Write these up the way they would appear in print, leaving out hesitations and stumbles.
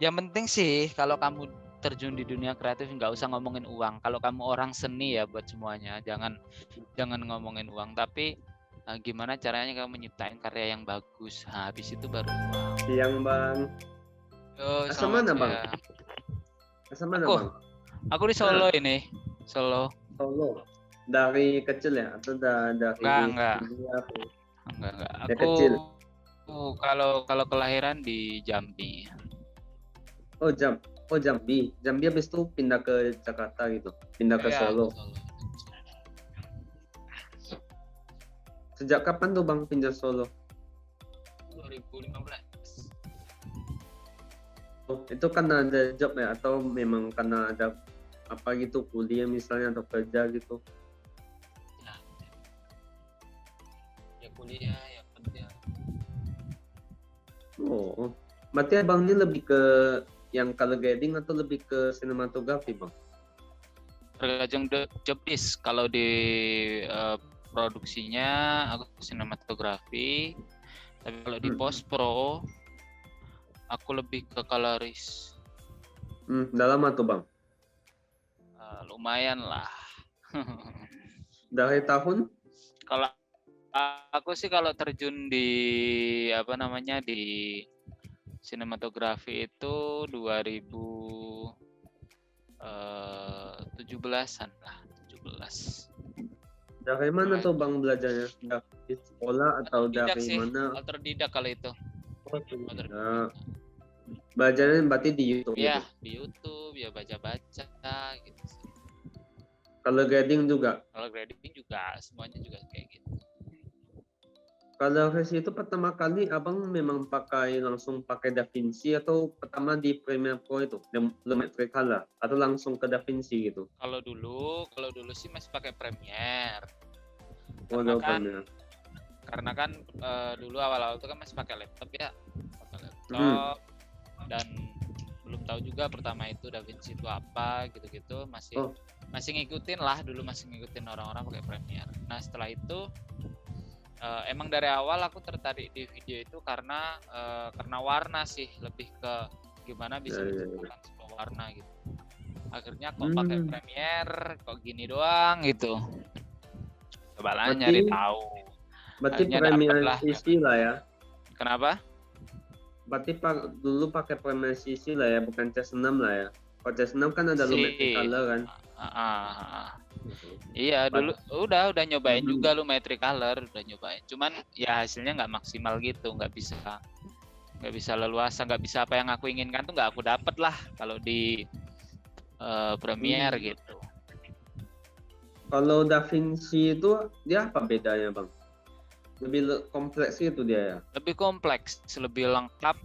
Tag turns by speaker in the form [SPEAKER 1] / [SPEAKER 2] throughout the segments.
[SPEAKER 1] Yang penting sih kalau kamu terjun di dunia kreatif nggak usah ngomongin uang. Kalau kamu orang seni ya buat semuanya, jangan ngomongin uang. Tapi gimana caranya kamu nyiptain karya yang bagus. Nah, habis itu baru uang.
[SPEAKER 2] Siang Bang.
[SPEAKER 1] Oh,
[SPEAKER 2] Asal
[SPEAKER 1] selamat
[SPEAKER 2] mana Bang?
[SPEAKER 1] siang.
[SPEAKER 2] Asal mana
[SPEAKER 1] Aku
[SPEAKER 2] Bang?
[SPEAKER 1] aku di Solo ini, Solo.
[SPEAKER 2] Solo. Dari kecil ya atau dari
[SPEAKER 1] Enggak.
[SPEAKER 2] kuliah?
[SPEAKER 1] Enggak.
[SPEAKER 2] Dari
[SPEAKER 1] Aku
[SPEAKER 2] kecil.
[SPEAKER 1] kalau kelahiran di Jambi.
[SPEAKER 2] Oh Jambi. Jambi habis itu pindah ke Jakarta gitu. Pindah ke
[SPEAKER 1] Iya,
[SPEAKER 2] Solo.
[SPEAKER 1] Solo.
[SPEAKER 2] Sejak kapan tuh Bang pindah Solo?
[SPEAKER 1] 2015.
[SPEAKER 2] Oh, itu karena ada job ya atau memang karena ada apa gitu kuliah misalnya atau kerja gitu?
[SPEAKER 1] Ya kuliah, ya kerja.
[SPEAKER 2] Oh, berarti Abang ini lebih ke yang color grading atau lebih ke sinematografi Bang?
[SPEAKER 1] Tergantung job desk. Kalau di produksinya aku sinematografi, tapi kalau di post pro aku lebih ke coloris.
[SPEAKER 2] Udah lama tuh Bang?
[SPEAKER 1] Lumayan lah.
[SPEAKER 2] Dari tahun?
[SPEAKER 1] Kalau aku sih kalau terjun di di sinematografi itu 2017-an lah, 17.
[SPEAKER 2] Dari mana tuh Bang belajarnya? Dari sekolah atau dari
[SPEAKER 1] sih,
[SPEAKER 2] mana?
[SPEAKER 1] Otodidak kalau itu.
[SPEAKER 2] Nah, belajarnya berarti di YouTube
[SPEAKER 1] Ya,
[SPEAKER 2] gitu?
[SPEAKER 1] di YouTube, ya baca-baca gitu sih.
[SPEAKER 2] Color grading juga?
[SPEAKER 1] Kalau grading juga, semuanya juga kayak gitu.
[SPEAKER 2] Kalau versi itu pertama kali Abang memang langsung pakai DaVinci atau pertama di Premiere Pro itu, Lumetri Color atau langsung ke DaVinci gitu?
[SPEAKER 1] Kalau dulu sih masih pakai Premiere. Karena kan dulu awal-awal itu kan masih pakai laptop ya, dan belum tahu juga pertama itu DaVinci itu apa gitu-gitu, masih ngikutin lah dulu, masih ngikutin orang-orang pakai Premiere. Nah setelah itu emang dari awal aku tertarik di video itu karena warna sih, lebih ke gimana bisa menciptakan sebuah warna gitu. Akhirnya kok pakai Premiere kok gini doang gitu. Coba nyari tahu.
[SPEAKER 2] Berarti Premiere CC lah ya.
[SPEAKER 1] Kenapa?
[SPEAKER 2] Berarti dulu pakai Premiere CC lah ya, bukan CS6 lah ya. Kalau CS6 kan ada Lumetri Color kan.
[SPEAKER 1] Iya, dulu udah nyobain juga Lumetri Color, udah nyobain. Cuman ya hasilnya nggak maksimal gitu, nggak bisa leluasa, nggak bisa apa yang aku inginkan tuh nggak aku dapet lah kalau di Premiere gitu.
[SPEAKER 2] Kalau DaVinci itu dia apa bedanya Bang? Lebih kompleks itu dia ya?
[SPEAKER 1] Lebih kompleks, lebih lengkap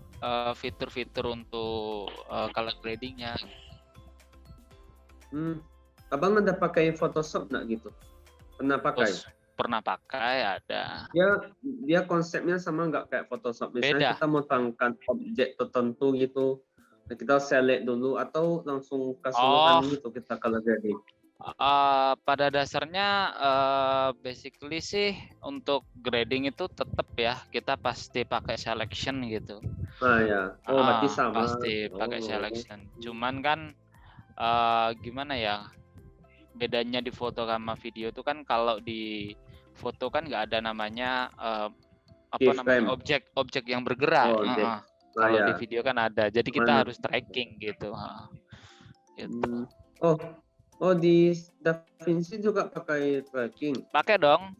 [SPEAKER 1] fitur-fitur untuk color gradingnya.
[SPEAKER 2] Abang ada pakai Photoshop nggak gitu? Pernah pakai?
[SPEAKER 1] Pernah pakai, ada.
[SPEAKER 2] Dia konsepnya sama nggak kayak Photoshop? Misalnya kita mau tangkap objek tertentu gitu, kita select dulu atau langsung keseluruhan gitu kita color grading?
[SPEAKER 1] Pada dasarnya basically sih untuk grading itu tetap ya kita pasti pakai selection gitu.
[SPEAKER 2] Ya. Berarti sama.
[SPEAKER 1] Pasti pakai selection. Cuman kan gimana ya, bedanya di foto sama video itu kan, kalau di foto kan nggak ada namanya objek yang bergerak. Kalau di video kan ada, jadi kita harus tracking gitu. Gitu.
[SPEAKER 2] Di DaVinci juga pakai tracking?
[SPEAKER 1] Pakai dong,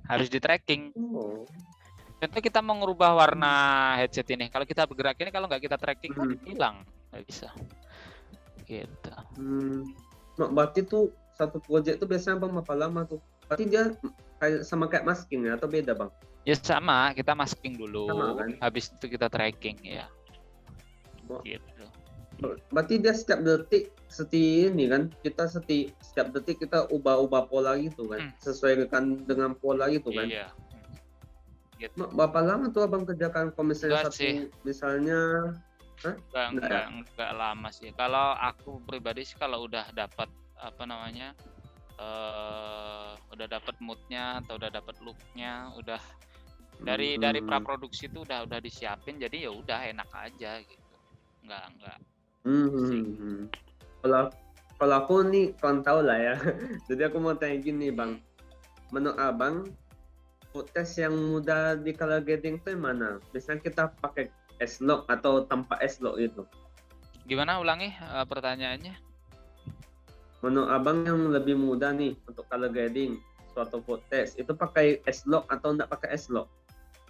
[SPEAKER 1] harus di tracking. Contoh kita mau ngubah warna headset ini, kalau kita bergerak ini, kalau nggak kita tracking kan hilang, nggak bisa. Gitu.
[SPEAKER 2] Berarti tuh satu project tuh biasanya Bang berapa lama tuh? Berarti dia sama kayak masking ya atau beda Bang?
[SPEAKER 1] Ya sama, kita masking dulu,
[SPEAKER 2] kan?
[SPEAKER 1] habis itu kita tracking ya. Gitu.
[SPEAKER 2] Berarti dia setiap detik ini kan, kita setiap detik kita ubah-ubah pola gitu kan, sesuaikan dengan pola gitu kan.
[SPEAKER 1] Iya. Gitu.
[SPEAKER 2] Berapa lama tuh Abang kerjakan misalnya misalnya?
[SPEAKER 1] Enggak lama sih. Kalau aku pribadi sih, kalau udah dapat udah dapat moodnya atau udah dapat looknya, udah dari praproduksi itu udah disiapin, jadi ya udah enak aja gitu. enggak pusing.
[SPEAKER 2] Hmm. Kalau kalau aku nih, kalian tahu lah ya. Jadi aku mau tanya gini, Bang. Menurut Abang, food test yang mudah di color grading itu yang mana? Biasanya kita pakai S-Log atau tanpa S-Log itu.
[SPEAKER 1] Gimana ulangi pertanyaannya?
[SPEAKER 2] Menurut Abang yang lebih mudah nih untuk color grading suatu food test, itu pakai S-Log atau enggak pakai S-Log?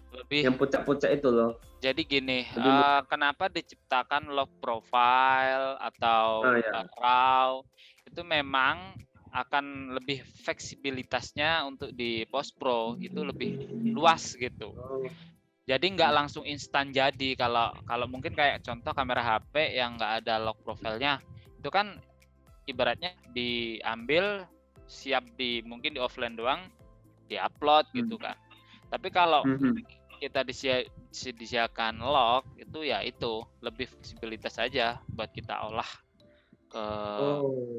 [SPEAKER 1] Lebih
[SPEAKER 2] Yang pucat-pucat itu loh.
[SPEAKER 1] jadi gini,
[SPEAKER 2] Lebih mudah.
[SPEAKER 1] kenapa diciptakan log profile atau
[SPEAKER 2] Ya.
[SPEAKER 1] raw itu memang akan lebih fleksibilitasnya untuk di post pro itu lebih luas gitu.
[SPEAKER 2] Oh.
[SPEAKER 1] Jadi nggak langsung instan jadi. Kalau mungkin kayak contoh kamera HP yang nggak ada log profilnya, itu kan ibaratnya diambil siap mungkin di offline doang, diupload gitu kan. Tapi kalau kita disediakan log itu ya itu lebih fleksibilitas saja buat kita olah ke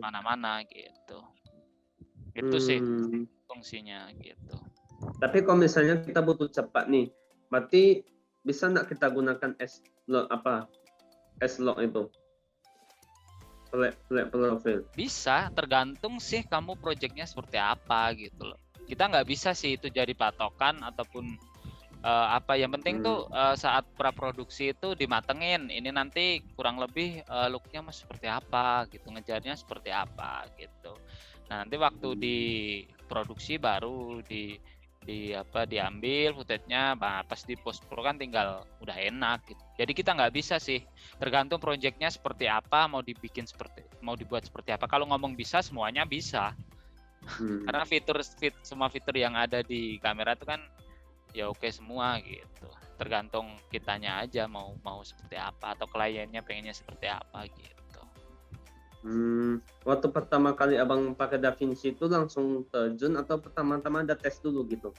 [SPEAKER 1] mana-mana gitu. Itu sih fungsinya gitu.
[SPEAKER 2] Tapi kalau misalnya kita butuh cepat nih, berarti bisa nggak kita gunakan S-Log itu? Flat profile.
[SPEAKER 1] Bisa, tergantung sih kamu projectnya seperti apa gitu loh. Kita nggak bisa sih itu jadi patokan ataupun apa yang penting tuh saat praproduksi itu dimatengin. Ini nanti kurang lebih looknya mas seperti apa gitu, ngejarnya seperti apa gitu. Nah nanti waktu diproduksi baru diambil footage-nya, pas di post pro kan tinggal udah enak gitu. Jadi kita nggak bisa sih, tergantung projectnya seperti apa, mau dibuat seperti apa. Kalau ngomong bisa semuanya bisa, karena semua fitur yang ada di kamera itu kan ya oke semua gitu. Tergantung kitanya aja mau seperti apa atau kliennya pengennya seperti apa gitu.
[SPEAKER 2] Waktu pertama kali abang pakai DaVinci itu langsung terjun atau pertama-tama ada tes dulu gitu?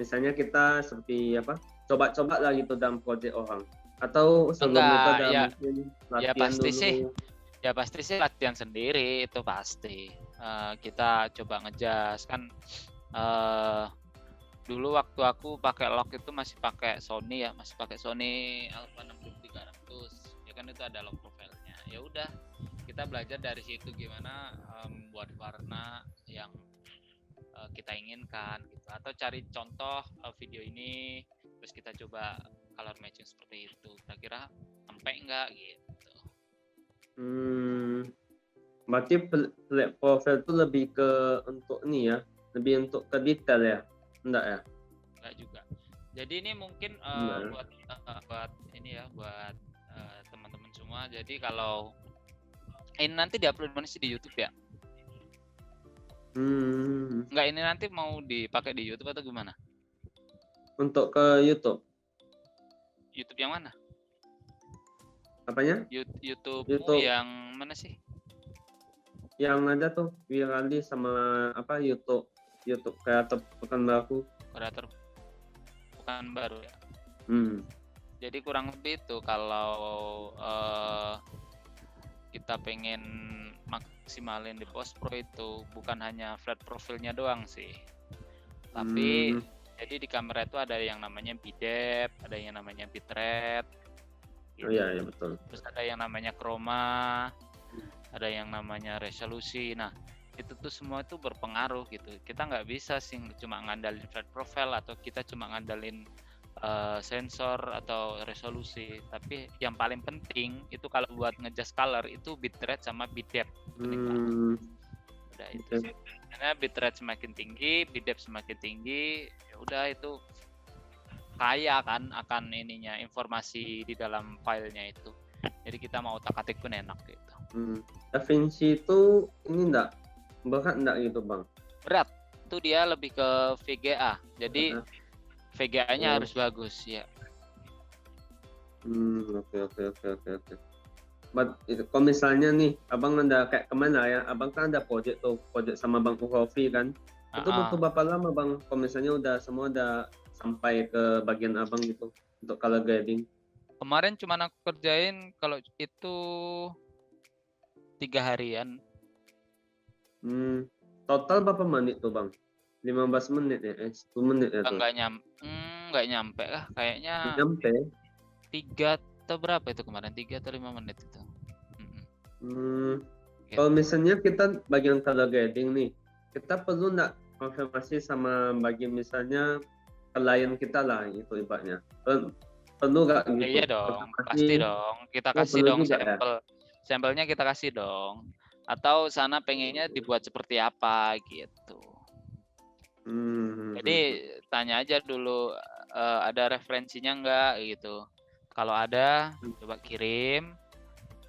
[SPEAKER 2] Misalnya kita seperti apa? Coba-coba lah gitu dalam proyek orang. Atau sebelum itu ada mungkin latihan dulu?
[SPEAKER 1] Ya pasti sih latihan sendiri itu pasti. Kita coba ngejas kan. Dulu waktu aku pakai log itu masih pakai Sony Alpha 6300 ya kan, itu ada log profilnya. Ya udah kita belajar dari situ gimana buat warna yang kita inginkan gitu, atau cari contoh video ini terus kita coba color matching seperti itu, kira-kira sampai enggak gitu.
[SPEAKER 2] Berarti flat profile itu lebih ke untuk ini ya, lebih untuk ke detail ya? Enggak ya?
[SPEAKER 1] Enggak juga. Jadi ini mungkin buat ini ya, buat teman-teman semua. Jadi kalau ini nanti diupload mana sih di YouTube ya? Enggak, ini nanti mau dipakai di YouTube atau gimana?
[SPEAKER 2] Untuk ke YouTube.
[SPEAKER 1] YouTube yang mana?
[SPEAKER 2] Apanya?
[SPEAKER 1] YouTube yang mana sih?
[SPEAKER 2] Yang ada tuh Wirali sama apa YouTube kreator Pekanbaru.
[SPEAKER 1] Kreator Pekanbaru ya. Jadi kurang lebih itu kalau kita pengen maksimalin di post pro itu bukan hanya flat profilnya doang sih, tapi jadi di kamera itu ada yang namanya bidep, ada yang namanya bitrate gitu.
[SPEAKER 2] Iya betul.
[SPEAKER 1] Terus ada yang namanya chroma, ada yang namanya resolusi. Nah itu tuh semua itu berpengaruh gitu. Kita nggak bisa sih cuma ngandalin flat profile atau kita cuma ngandalin sensor atau resolusi, tapi yang paling penting itu kalau buat ngeadjust color itu bitrate sama bidep. Udah itu. Karena bitrate semakin tinggi, bidep semakin tinggi, ya udah itu kaya kan akan ininya informasi di dalam filenya itu. Jadi kita mau otak-atik pun enak gitu.
[SPEAKER 2] DaVinci itu ini berat enggak gitu bang?
[SPEAKER 1] Berat. Itu dia lebih ke VGA. Jadi VGA-nya harus bagus ya.
[SPEAKER 2] Oke. Kalau misalnya nih, abang ada kayak kemana ya? Abang kan ada project sama Bang Uhofi kan? Itu butuh berapa lama bang? Kalau misalnya semua udah sampai ke bagian abang gitu untuk color grading?
[SPEAKER 1] Kemarin cuma aku kerjain kalau itu 3 harian.
[SPEAKER 2] Total berapa menit tuh bang? 15 menit ya? 10 menit ya tuh?
[SPEAKER 1] Enggak nyampe lah kayaknya.
[SPEAKER 2] Nyampe?
[SPEAKER 1] atau berapa itu kemarin, 3 atau 5 menit itu. Gitu.
[SPEAKER 2] Kalau misalnya kita bagian color grading nih, kita perlu nggak konfirmasi sama bagian misalnya klien kita lah itu ibaratnya. Perlu nggak gitu?
[SPEAKER 1] Iya dong,
[SPEAKER 2] Konfirmasi,
[SPEAKER 1] pasti dong. Kita kasih
[SPEAKER 2] perlu
[SPEAKER 1] dong
[SPEAKER 2] juga ya.
[SPEAKER 1] sampelnya kita kasih dong. Atau sana pengennya dibuat seperti apa gitu. Jadi tanya aja dulu ada referensinya nggak gitu. Kalau ada coba kirim.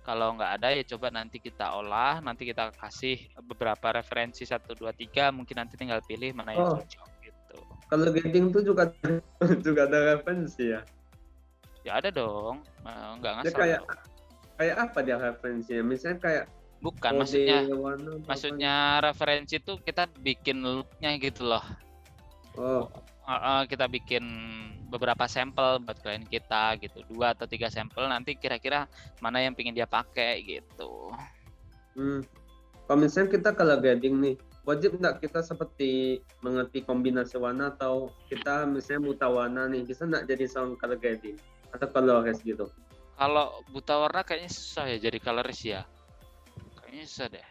[SPEAKER 1] Kalau nggak ada ya coba nanti kita olah, nanti kita kasih beberapa referensi 1, 2, 3, mungkin nanti tinggal pilih mana yang cocok gitu.
[SPEAKER 2] Kalau grading tuh juga ada referensi ya?
[SPEAKER 1] Ya ada dong, nggak ngasal.
[SPEAKER 2] Kayak apa dia referensinya? Misalnya kayak
[SPEAKER 1] bukan maksudnya referensi itu kita bikin looknya gitu loh. Kita bikin beberapa sampel buat klien kita gitu, 2 atau 3 sampel, nanti kira-kira mana yang pengen dia pakai gitu.
[SPEAKER 2] Kalau misalnya kita color grading nih, wajib nggak kita seperti mengerti kombinasi warna atau kita misalnya buta warna nih, bisa nggak jadi seorang color grading atau colorist gitu?
[SPEAKER 1] Kalau buta warna kayaknya susah ya jadi colorist ya. Kayaknya susah deh.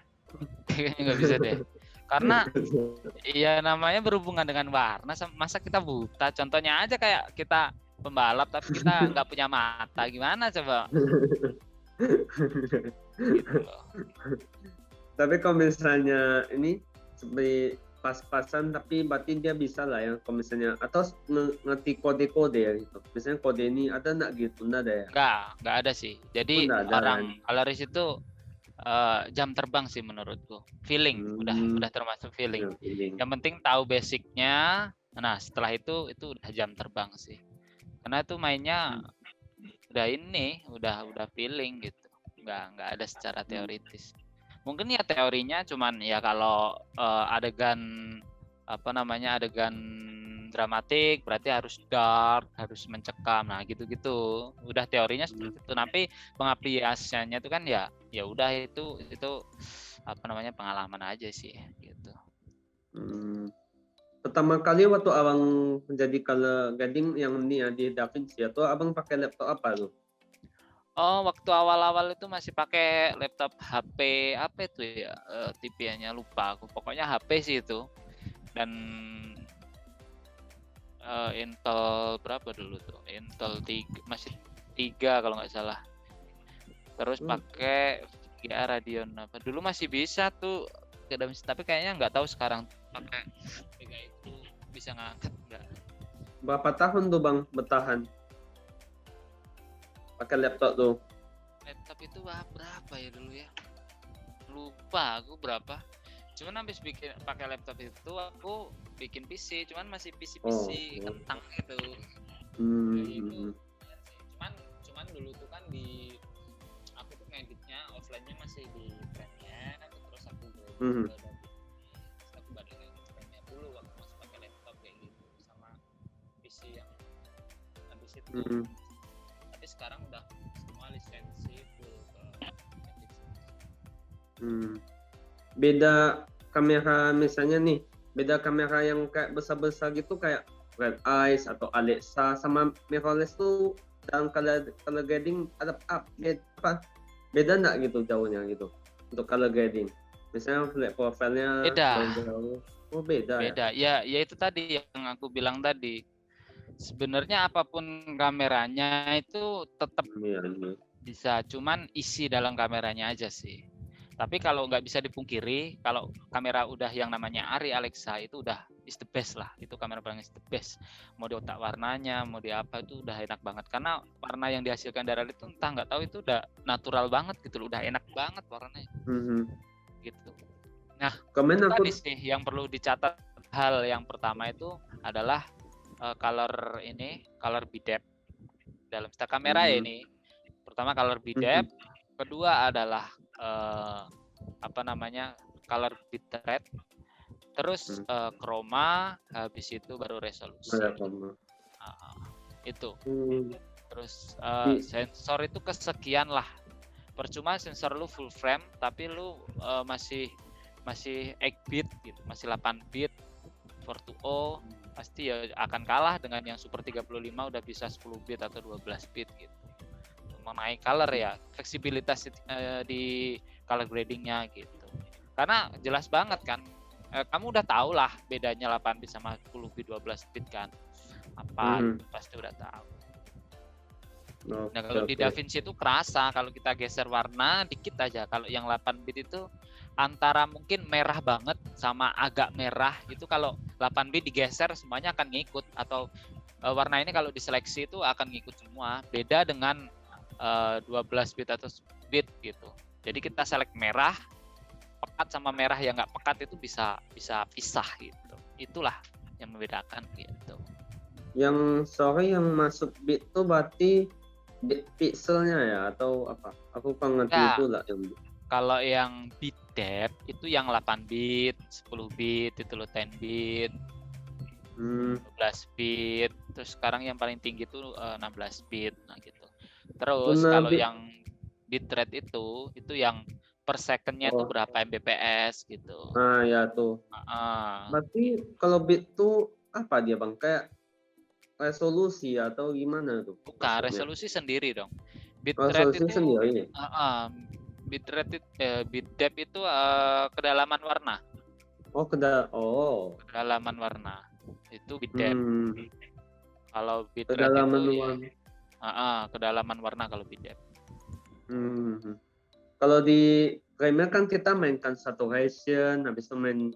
[SPEAKER 1] Kayaknya nggak bisa deh. Karena ya namanya berhubungan dengan warna, masa kita buta? Contohnya aja kayak kita pembalap tapi kita nggak punya mata, gimana coba? Gitu loh.
[SPEAKER 2] Tapi kalau misalnya ini seperti pas-pasan tapi berarti dia bisa lah ya kalau misalnya atau ngerti kode-kode ya gitu. Misalnya kode ini ada nggak gitu? Nggak ada ya?
[SPEAKER 1] Nggak ada sih. Jadi orang colorist itu jam terbang sih menurutku, feeling udah termasuk feeling. Yang penting tahu basicnya, nah setelah itu udah jam terbang sih, karena itu mainnya udah feeling gitu, nggak ada secara teoritis. Mungkin ya teorinya cuman ya kalau adegan dramatik berarti harus dark, harus mencekam, nah gitu-gitu. Udah teorinya seperti itu. Tapi pengaplikasiannya itu kan ya udah itu pengalaman aja sih gitu.
[SPEAKER 2] Pertama kali waktu abang menjadi color grading yang ini ya di DaVinci atau abang pakai laptop apa tuh?
[SPEAKER 1] Oh, waktu awal-awal itu masih pakai laptop HP apa itu ya, tipenya lupa aku. Pokoknya HP sih itu. Dan Intel berapa dulu tuh? Intel 3, masih 3 kalau nggak salah. Terus pakai VGA Radeon apa? Dulu masih bisa tuh, tapi kayaknya nggak tahu sekarang pakai VGA itu bisa ngangkat nggak?
[SPEAKER 2] Berapa tahun tuh bang bertahan pakai laptop tuh?
[SPEAKER 1] Laptop itu berapa ya dulu ya? Lupa aku berapa. Cuman habis bikin pakai laptop itu aku bikin PC, cuman masih PC kentang gitu. Itu cuman dulu tuh kan aku tuh ngeditnya offline-nya masih di Premiere, terus aku balik ke Premiere dulu waktu masih pakai laptop kayak gitu sama PC yang habis itu. Tapi sekarang udah semua lisensi full ke
[SPEAKER 2] Beda kamera misalnya nih, beda kamera yang kayak besar-besar gitu kayak Red Eyes atau Alexa sama mirrorless tuh dalam color grading ada beda nggak gitu jauhnya gitu untuk color grading? Misalnya flat profile-nya jauh. Oh beda.
[SPEAKER 1] Ya itu tadi yang aku bilang tadi. Sebenarnya apapun kameranya itu tetap bisa, cuman isi dalam kameranya aja sih. Tapi kalau nggak bisa dipungkiri, kalau kamera udah yang namanya Arri Alexa itu udah is the best lah. Itu kamera paling is the best. Mau di otak warnanya, mau di apa itu udah enak banget. Karena warna yang dihasilkan dari itu entah nggak tahu itu udah natural banget gitu loh, udah enak banget warnanya. Gitu. Nah, tadi sih yang perlu dicatat, hal yang pertama itu adalah color bidep dalam setiap kamera ya ini. Pertama color bidep, kedua adalah color bitrate, terus chroma, habis itu baru resolusi. Itu. Terus sensor itu kesekian lah. Percuma sensor lu full frame tapi lu masih 8 bit gitu, masih 8 bit 420 pasti ya akan kalah dengan yang Super 35 udah bisa 10 bit atau 12 bit gitu. mengenai color ya, fleksibilitas di color gradingnya gitu. Karena jelas banget kan, kamu udah tahu lah bedanya 8 bit sama 10 bit 12 bit kan, apa gitu, pasti udah tahu. Nah kalau di DaVinci itu kerasa kalau kita geser warna dikit aja. Kalau yang 8 bit itu antara mungkin merah banget sama agak merah itu, kalau 8 bit digeser semuanya akan ngikut, atau warna ini kalau diseleksi itu akan ngikut semua. Beda dengan 12 bit atau 10 bit gitu. Jadi kita select merah pekat sama merah yang nggak pekat itu bisa pisah gitu. Itulah yang membedakan gitu.
[SPEAKER 2] Yang yang masuk bit tuh berarti bit pixelnya ya atau apa? Aku kan ngerti
[SPEAKER 1] Ya,
[SPEAKER 2] itu lah yang bit.
[SPEAKER 1] Kalau yang bit depth itu yang 8 bit, 10 bit itu lo 10 bit, 12 bit. Terus sekarang yang paling tinggi itu 16 bit, nah gitu. Terus kalau yang bitrate itu yang per secondnya itu berapa Mbps gitu.
[SPEAKER 2] Ah ya tuh. Berarti kalau bit tuh apa dia bang? Kayak resolusi atau gimana tuh?
[SPEAKER 1] Bukan, maksudnya? Resolusi sendiri dong.
[SPEAKER 2] Bitrate itu sendiri.
[SPEAKER 1] Bitrate bit depth itu kedalaman warna. Kedalaman warna. Itu bit depth. Kalau bitrate itu kedalaman warna kalau bit depth.
[SPEAKER 2] Kalau di Premiere kan kita mainkan saturation, habis itu main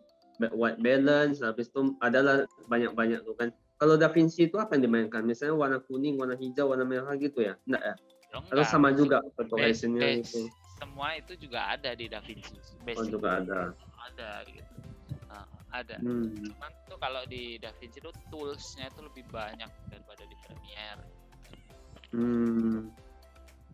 [SPEAKER 2] white balance, habis itu adalah banyak-banyak tuh kan. Kalau DaVinci itu apa yang dimainkan? Misalnya warna kuning, warna hijau, warna merah gitu ya? Enggak ya? Atau sama juga saturation-nya gitu?
[SPEAKER 1] Semua itu juga ada di DaVinci.
[SPEAKER 2] Juga ada.
[SPEAKER 1] Ada gitu. Ada. Cuman tuh kalau di DaVinci itu tools-nya itu lebih banyak daripada di Premiere.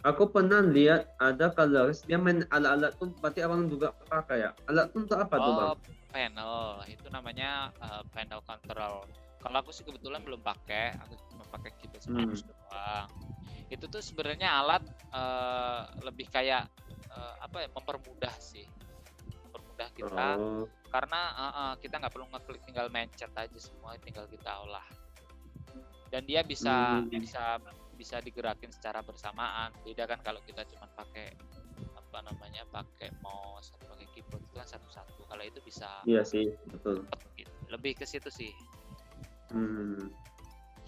[SPEAKER 2] Aku pernah lihat ada colorist dia main alat-alat tuh, berarti abang juga pakai ya? Alat tuh untuk apa tuh bang?
[SPEAKER 1] Panel, itu namanya panel control. Kalau aku sih kebetulan belum pakai, aku cuma pakai keyboard sama mouse doang. Itu tuh sebenarnya alat lebih kayak mempermudah sih, mempermudah kita, karena kita nggak perlu ngeklik, tinggal mencet aja semua, tinggal kita olah. Dan dia bisa digerakin secara bersamaan. Beda kan kalau kita cuma pakai pakai mouse atau pakai keyboard itu kan satu-satu. Kalau itu bisa.
[SPEAKER 2] Iya sih, betul.
[SPEAKER 1] Lebih ke situ sih.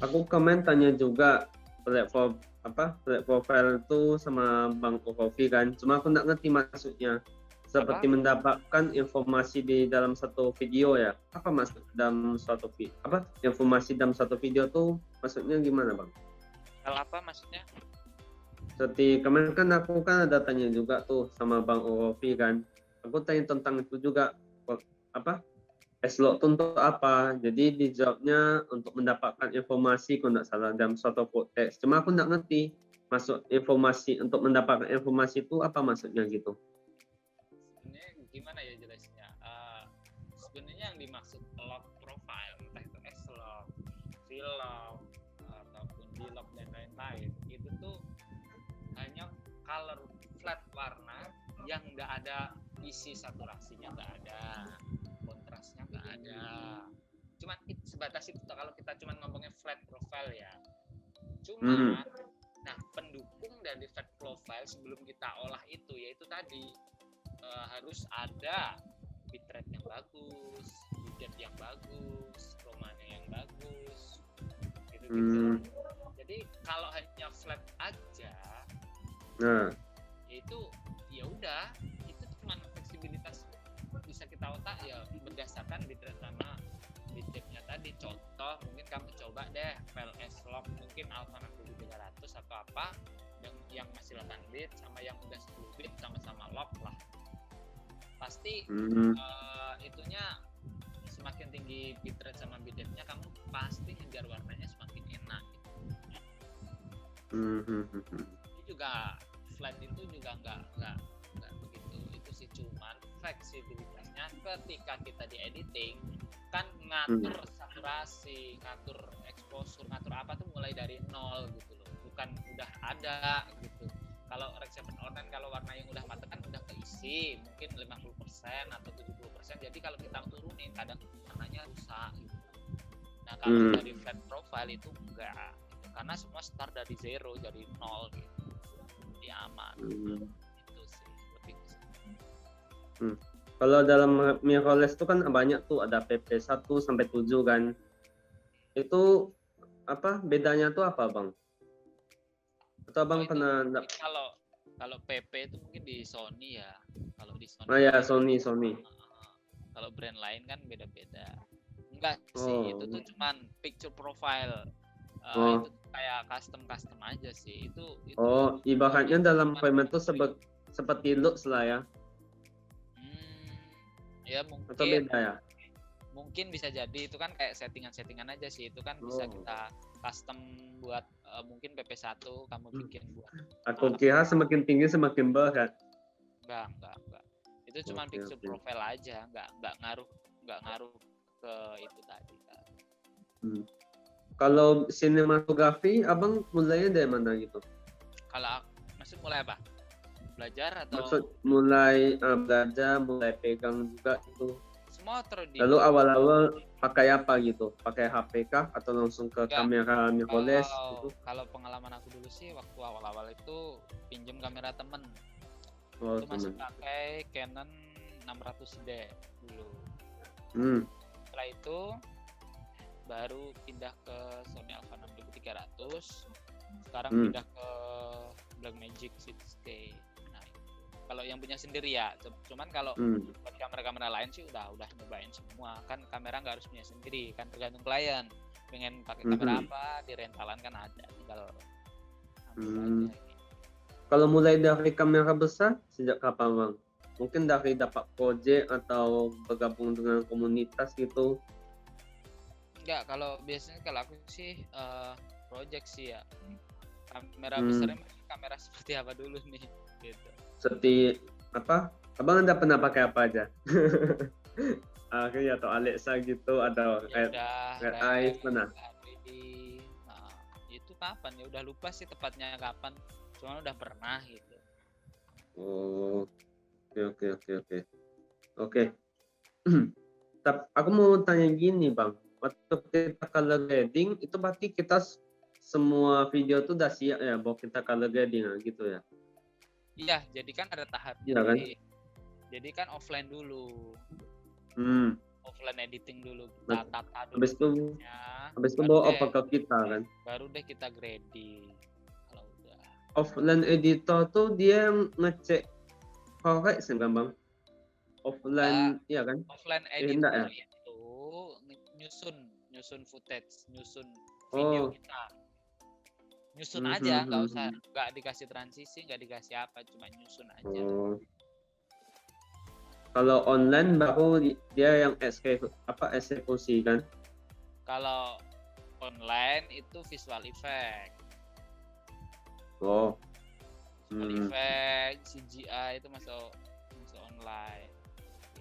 [SPEAKER 2] Aku tanya juga platform profile itu sama Bang Okofi kan. Cuma aku nggak ngerti maksudnya. Seperti mendapatkan informasi di dalam satu video ya. Apa maksud dalam suatu video? Informasi dalam satu video tuh maksudnya gimana bang?
[SPEAKER 1] Kalau apa maksudnya?
[SPEAKER 2] Seperti kemarin kan aku kan ada tanya juga tuh sama Bang Okofi kan. Aku tanya tentang itu juga. S-Log itu untuk apa? Jadi dijawabnya untuk mendapatkan informasi, kalau nggak salah, dalam suatu teks. Cuma aku nggak ngerti masuk informasi, untuk mendapatkan informasi itu apa maksudnya gitu.
[SPEAKER 1] Sebenarnya gimana ya jelasnya? Sebenarnya yang dimaksud log profile, entah itu S-Log, V-Log, ataupun D-Log dan lain-lain, itu tuh hanya color flat warna yang nggak ada isi saturasinya, nggak ada, kontrasnya nggak ada, cuman sebatas itu kalau kita cuma ngomongin flat profile ya. Cuma nah pendukung dari flat profile sebelum kita olah itu yaitu tadi harus ada bitrate yang bagus, depth yang bagus, chroma-nya yang bagus, gitu. Jadi kalau hanya flat aja, itu ya udah, itu cuma fleksibilitas bisa kita otak ya berdasarkan bitrate sama bitdepth-nya tadi. Contoh mungkin kamu coba deh file S-Log mungkin Alpha 6300 atau apa yang masih 8 bit sama yang udah 10 bit sama-sama log lah, pasti itunya semakin tinggi bitrate sama bitdepth-nya kamu pasti ngejar warnanya semakin enak gitu. Ini juga flat itu juga nggak begitu itu sih, cuman fleksibilitasnya ketika kita di editing kan ngatur saturasi, ngatur exposure, ngatur apa tuh mulai dari nol gitu loh, bukan udah ada gitu. Kalau Rec7 Online kalau warna yang udah matang kan udah keisi mungkin 50% atau 70%, jadi kalau kita turunin kadang warnanya rusak gitu. Nah kalau dari flat profile itu enggak gitu, karena semua start dari zero, dari nol gitu. lebih aman.
[SPEAKER 2] Hmm.
[SPEAKER 1] Itu sih lebih ke situ.
[SPEAKER 2] Hmm. Kalau dalam mirrorless itu kan banyak tuh, ada PP 1 sampai 7 kan. Itu apa bedanya tuh apa, Bang? Atau
[SPEAKER 1] Oh,
[SPEAKER 2] Abang
[SPEAKER 1] itu
[SPEAKER 2] pernah
[SPEAKER 1] mungkin kalau kalau PP itu mungkin di Sony ya. Kalau di
[SPEAKER 2] Oh ya,
[SPEAKER 1] Sony,
[SPEAKER 2] Sony.
[SPEAKER 1] kalau brand lain kan beda-beda. Enggak sih, itu
[SPEAKER 2] Oh.
[SPEAKER 1] tuh cuman picture profile. Itu
[SPEAKER 2] Oh.
[SPEAKER 1] kayak custom aja sih. Itu
[SPEAKER 2] Oh, ibaratnya
[SPEAKER 1] itu
[SPEAKER 2] dalam
[SPEAKER 1] cuman
[SPEAKER 2] frame itu
[SPEAKER 1] trik.
[SPEAKER 2] seperti looks lah ya.
[SPEAKER 1] Hmm, ya
[SPEAKER 2] Atau
[SPEAKER 1] mungkin
[SPEAKER 2] beda ya?
[SPEAKER 1] mungkin bisa jadi itu kan kayak settingan aja sih. Itu kan bisa
[SPEAKER 2] Oh.
[SPEAKER 1] kita custom buat mungkin PP1 kamu bikin buat
[SPEAKER 2] Aku kira semakin tinggi semakin berat.
[SPEAKER 1] enggak. Itu cuma
[SPEAKER 2] Oke,
[SPEAKER 1] picture
[SPEAKER 2] oke.
[SPEAKER 1] profile aja, enggak ngaruh ke itu tadi kan.
[SPEAKER 2] Hmm. Kalau sinematografi, Abang mulainya dari mana gitu?
[SPEAKER 1] Kalau masih mulai apa? Belajar atau
[SPEAKER 2] Maksud mulai belajar, mulai pegang juga itu.
[SPEAKER 1] semua
[SPEAKER 2] Lalu
[SPEAKER 1] otodidak?
[SPEAKER 2] awal-awal pakai apa gitu? Pakai HP kah atau langsung ke
[SPEAKER 1] Enggak.
[SPEAKER 2] kamera mirrorless gitu?
[SPEAKER 1] Kalau pengalaman aku dulu sih waktu awal-awal itu pinjem kamera temen.
[SPEAKER 2] Oh,
[SPEAKER 1] Itu masih
[SPEAKER 2] teman.
[SPEAKER 1] pakai Canon 600D dulu.
[SPEAKER 2] Hmm.
[SPEAKER 1] Setelah itu baru pindah ke Sony Alpha 6300. Sekarang pindah ke Blackmagic 6K. Nah, kalau yang punya sendiri ya. Cuman kalau buat kamera-kamera lain sih udah nyobain semua. Kan kamera nggak harus punya sendiri, kan tergantung klien. Pengen pakai kamera apa, di rentalan kan ada, tinggal ambil aja.
[SPEAKER 2] Kalau mulai dari kamera besar sejak kapan, Bang? Mungkin dari dapat project atau bergabung dengan komunitas gitu?
[SPEAKER 1] Enggak, kalau biasanya kalau aku sih project sih ya. Kamera besarnya kamera seperti apa dulu nih gitu.
[SPEAKER 2] Seperti apa? Abang anda pernah pakai apa aja? Ari atau Alexa gitu atau
[SPEAKER 1] Ya
[SPEAKER 2] Red Eyes pernah?
[SPEAKER 1] nah, itu kapan ya udah lupa sih tepatnya kapan, cuma udah pernah gitu.
[SPEAKER 2] Oh, oke. Tapi aku mau tanya gini, Bang. Waktu kita color grading itu berarti kita semua video tuh udah siap ya bahwa kita color grading gitu ya?
[SPEAKER 1] Iya, jadi kan ada tahapnya
[SPEAKER 2] Iya kan?
[SPEAKER 1] Jadi kan offline dulu. Offline editing dulu, kita tata dulu.
[SPEAKER 2] Habis itu bawa apa ke kita kan?
[SPEAKER 1] Baru deh kita grading. Kalau udah.
[SPEAKER 2] Offline editor tuh dia ngecek korek sih kan, Bang? Offline, iya kan?
[SPEAKER 1] Offline
[SPEAKER 2] Enggak
[SPEAKER 1] editor
[SPEAKER 2] ya?
[SPEAKER 1] itu nyusun footage, nyusun video kita. Nyusun aja, nggak dikasih transisi, nggak dikasih apa, cuma nyusun aja.
[SPEAKER 2] Kalau online baru dia yang eksekusi kan?
[SPEAKER 1] Kalau online itu visual effect. Visual effect, CGI itu masuk online.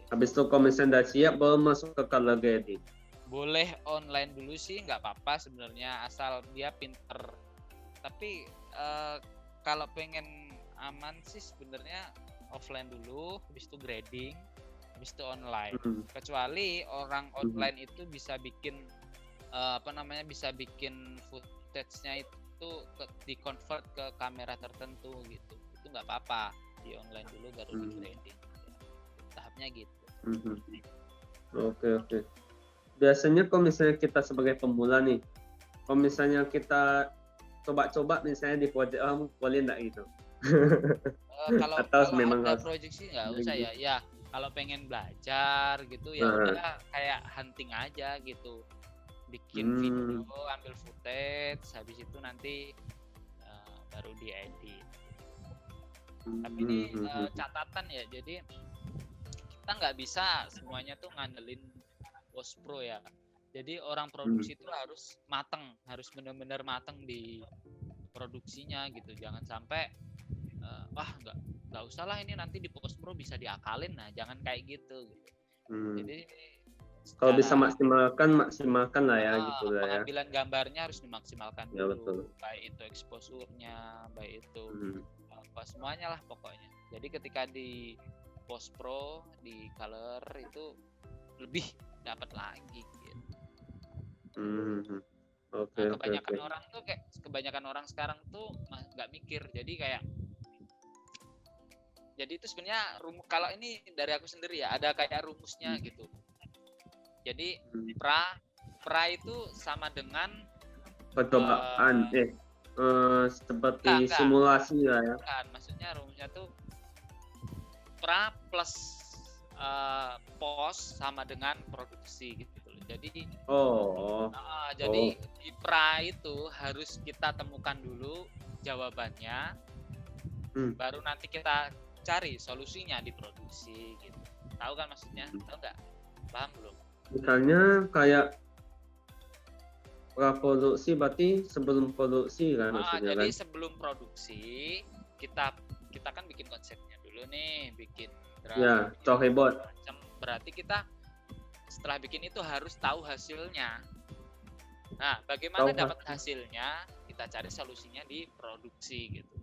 [SPEAKER 2] Habis itu kalau misalnya udah siap baru masuk ke color grading.
[SPEAKER 1] Boleh online dulu sih, nggak apa-apa sebenarnya, asal dia pinter. Tapi kalau pengen aman sih sebenarnya offline dulu, habis itu grading, habis itu online. Kecuali orang online itu bisa bikin bisa bikin footage-nya itu di-convert ke kamera tertentu gitu. Itu nggak apa-apa, di online dulu baru di grading. Tahapnya gitu.
[SPEAKER 2] Oke. Biasanya kalau misalnya kita sebagai pemula nih, kalau misalnya kita coba-coba misalnya di project boleh nggak gitu?
[SPEAKER 1] Kalau memang ada project sih nggak usah ya. Ya kalau pengen belajar gitu ya udah kayak hunting aja gitu, bikin video, ambil footage, habis itu nanti baru diedit. Tapi ini catatan ya, jadi kita nggak bisa semuanya tuh ngandelin post pro ya. Jadi orang produksi itu harus benar-benar mateng di produksinya gitu. Jangan sampai nggak usah lah, ini nanti di post pro bisa diakalin. Nah, jangan kayak gitu. Jadi
[SPEAKER 2] kalau bisa maksimalkan lah ya gitu lah ya.
[SPEAKER 1] Pengambilan gambarnya harus dimaksimalkan dulu.
[SPEAKER 2] Ya, betul.
[SPEAKER 1] Baik itu exposure-nya, baik itu semuanya lah pokoknya. Jadi ketika di post pro, di color itu lebih dapat lagi gitu.
[SPEAKER 2] Kebanyakan
[SPEAKER 1] orang tuh kebanyakan orang sekarang tuh nggak mikir, jadi kayak Jadi itu sebenarnya kalau ini dari aku sendiri ya, ada kayak rumusnya gitu. Jadi pra itu sama dengan
[SPEAKER 2] percobaan seperti
[SPEAKER 1] enggak.
[SPEAKER 2] simulasi lah ya.
[SPEAKER 1] Kan maksudnya rumusnya tuh pra plus post sama dengan produksi gitu loh. Jadi jadi di pra itu harus kita temukan dulu jawabannya, baru nanti kita cari solusinya di produksi gitu. Tahu kan maksudnya? Tahu nggak? Paham belum?
[SPEAKER 2] Misalnya kayak praproduksi berarti sebelum produksi kan maksudnya
[SPEAKER 1] jadi
[SPEAKER 2] kan?
[SPEAKER 1] sebelum produksi kita kan bikin konsepnya dulu nih, bikin
[SPEAKER 2] ya, storyboard.
[SPEAKER 1] Berarti kita setelah bikin itu harus tahu hasilnya. Nah, bagaimana dapat hasilnya? Kita cari solusinya di produksi gitu.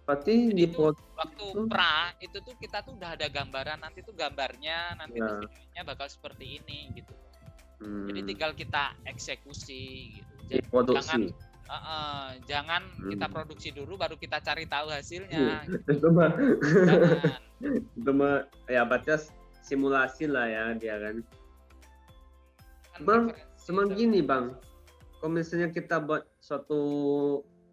[SPEAKER 2] Berarti
[SPEAKER 1] jadi
[SPEAKER 2] di
[SPEAKER 1] waktu pra itu tuh kita tuh udah ada gambaran, nanti tuh gambarnya nanti tuh videonya bakal seperti ini gitu. Jadi tinggal kita eksekusi gitu. Jadi
[SPEAKER 2] produksi.
[SPEAKER 1] Jangan kita produksi dulu baru kita cari tahu hasilnya.
[SPEAKER 2] Itu mah ya baca simulasi lah ya dia kan. Bang, gini Bang, kalau misalnya kita buat suatu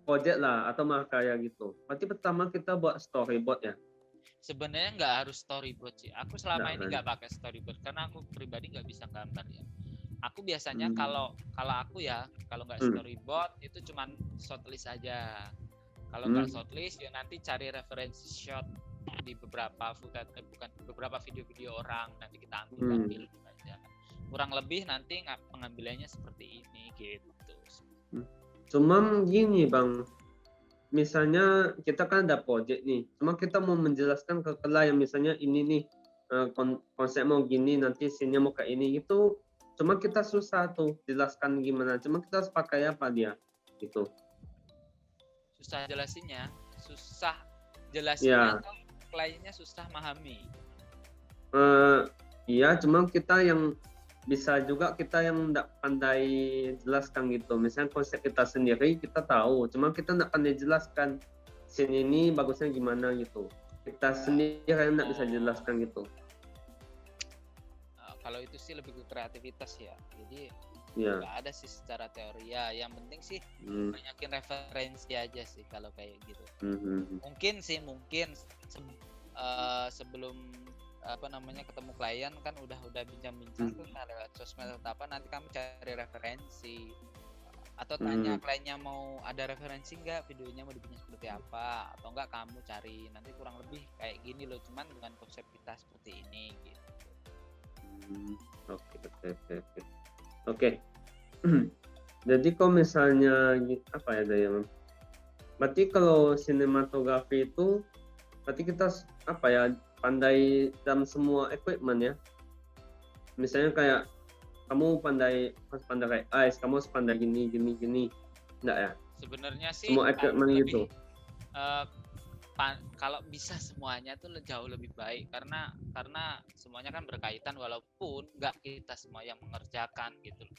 [SPEAKER 2] project lah atau makarya gitu, berarti pertama kita buat storyboard ya?
[SPEAKER 1] Sebenarnya nggak harus storyboard sih. Aku selama ini nggak pakai storyboard karena aku pribadi nggak bisa gambar ya. Aku biasanya kalau aku ya, kalau nggak storyboard itu cuman shortlist aja. Kalau nggak shortlist ya nanti cari referensi shot di beberapa beberapa video-video orang, nanti kita ambil aja. Kurang lebih nanti pengambilannya seperti ini gitu.
[SPEAKER 2] Cuma gini Bang, misalnya kita kan ada project nih, cuma kita mau menjelaskan ke klien misalnya ini nih konsep mau gini, nanti scene-nya mau kayak ini, itu cuma kita susah tuh jelaskan gimana, cuma kita harus pakai apa dia gitu.
[SPEAKER 1] Susah jelasinnya atau kliennya susah memahami?
[SPEAKER 2] Iya, cuma kita yang bisa juga kita yang nggak pandai jelaskan gitu. Misalnya konsep kita sendiri kita tahu, cuma kita nggak pandai jelaskan scene ini bagusnya gimana gitu. Kita sendiri yang nggak bisa jelaskan gitu.
[SPEAKER 1] Kalau itu sih lebih ke kreativitas ya. Jadi nggak ada sih secara teori ya. Yang penting sih banyakin referensi aja sih kalau kayak gitu. Mungkin sebelum ketemu klien kan udah bincang-bincang tuh lewat sosmed atau apa, nanti kamu cari referensi atau tanya kliennya mau ada referensi nggak, videonya mau dibikin seperti apa, atau enggak kamu cari nanti kurang lebih kayak gini loh, cuman dengan konsep kita seperti ini gitu.
[SPEAKER 2] Oke. Jadi kalau misalnya apa ya Dayang? Berarti kalau sinematografi itu berarti kita apa ya, pandai dalam semua equipment ya. Misalnya kayak kamu pandai kayak ice, kamu harus pandai gini. Enggak ya?
[SPEAKER 1] Sebenarnya sih
[SPEAKER 2] semua equipment gitu.
[SPEAKER 1] Kalau bisa semuanya tuh jauh lebih baik karena semuanya kan berkaitan walaupun nggak kita semua yang mengerjakan gitu loh.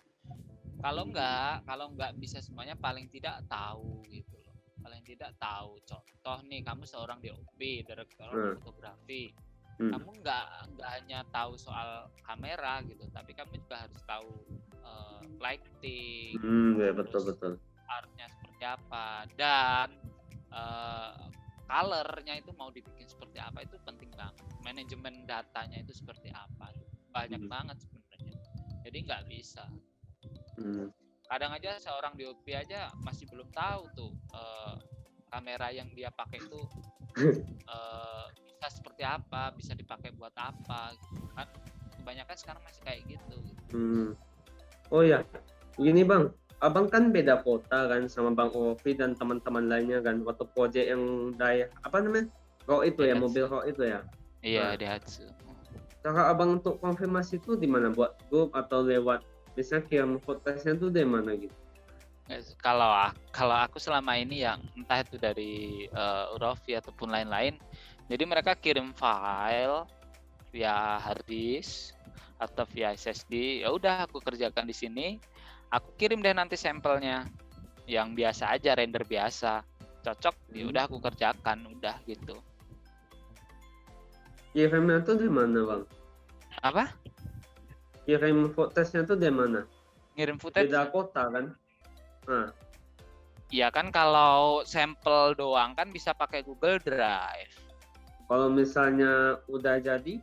[SPEAKER 1] Kalau nggak bisa semuanya paling tidak tahu gitu loh. Paling tidak tahu. Contoh nih, kamu seorang DOP, direktur fotografi. Kamu nggak hanya tahu soal kamera gitu, tapi kamu juga harus tahu lighting.
[SPEAKER 2] Ya, betul.
[SPEAKER 1] Artnya seperti apa dan colornya itu mau dibikin seperti apa, itu penting banget. Manajemen datanya itu seperti apa, banyak banget sebenarnya. Jadi nggak bisa. Kadang aja seorang DOP aja masih belum tahu tuh kamera yang dia pakai itu bisa seperti apa, bisa dipakai buat apa gitu kan. Kebanyakan sekarang masih kayak gitu.
[SPEAKER 2] Oh ya, gini Bang, Abang kan beda kota kan sama Bang Ovi dan teman-teman lainnya kan, waktu project yang Ro itu ya, mobil Ro itu ya?
[SPEAKER 1] Iya, Daihatsu.
[SPEAKER 2] Cara Abang untuk konfirmasi itu di mana, buat grup atau lewat misalnya kirim footage-nya tuh dari mana gitu?
[SPEAKER 1] Kalau aku selama ini yang entah itu dari Rofi ataupun lain-lain, jadi mereka kirim file via hard disk atau via SSD, ya udah aku kerjakan di sini, aku kirim deh nanti sampelnya yang biasa aja, render biasa. cocok, ya udah aku kerjakan, udah gitu.
[SPEAKER 2] Kirimnya tuh di mana bang?
[SPEAKER 1] Apa?
[SPEAKER 2] Kirim footage-nya tuh di mana?
[SPEAKER 1] Ngirim footage?
[SPEAKER 2] Beda kota kan? Nah,
[SPEAKER 1] Ya kan kalau sampel doang kan bisa pakai Google Drive.
[SPEAKER 2] kalau misalnya udah jadi,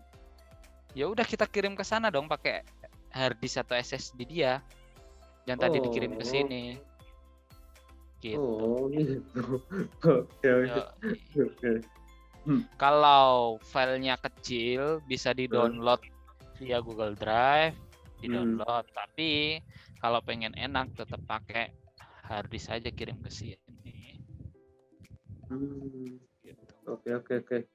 [SPEAKER 1] Ya udah kita kirim ke sana dong pakai hard disk atau SSD dia. Yang tadi dikirim ke sini. Gitu.
[SPEAKER 2] Oh, gitu. Oke, oke.
[SPEAKER 1] Yo,
[SPEAKER 2] Oke.
[SPEAKER 1] kalau filenya kecil bisa di-download via Google Drive, di-download. Tapi kalau pengen enak tetap pakai hard disk aja kirim ke sini. Gitu.
[SPEAKER 2] Oke.